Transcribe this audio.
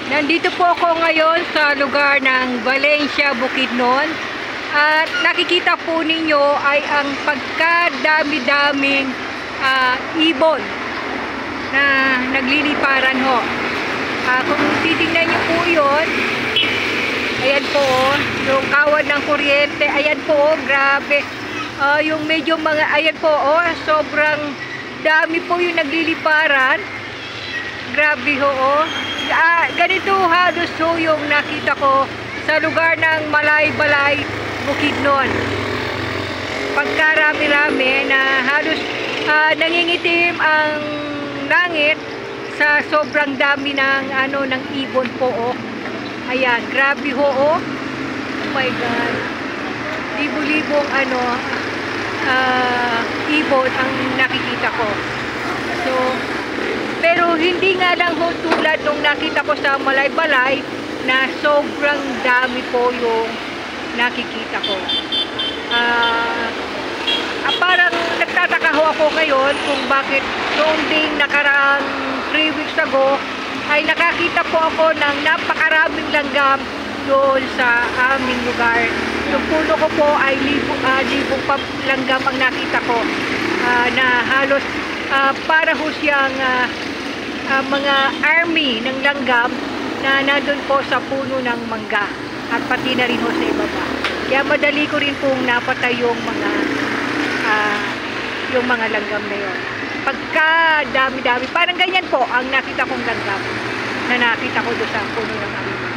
Nandito po ako ngayon sa lugar ng Valencia, Bukidnon. At nakikita po ninyo ay ang pagkadami-daming ibon na nagliliparan ho. Kung titingnan nyo po yun, ayan po, yung kawad ng kuryente, ayan po, grabe. Yung medyo mga, ayan po, sobrang dami po yung nagliliparan. Grabe ho, ganito halos ho yung nakita ko sa lugar ng Malay-Balay, Bukidnon. Pagkarami-rami na halos nangingitim ang langit sa sobrang dami ng ng ibon po. Ayan, grabe ho. Oh my God. Libo-libong ibon ang nakikita ko. So, pero hindi nga lang ho tulad nung nakita ko sa Malay-Balay na sobrang dami po yung nakikita ko. Parang nagtataka ho ako ngayon kung bakit noong ding nakaraang 3 weeks ago ay nakakita po ako ng napakaraming langgam doon sa aming lugar. Yung puno ko po ay libong langgam ang nakita ko na halos para ho siyang mga army ng langgam na nandun po sa puno ng mangga at pati na rin ho sa ibaba. Kaya madali ko rin pong napatay yung mga langgam na yun. Pagka dami-dami, parang ganyan po ang nakita kong langgam na nakita ko doon sa puno ng mangga.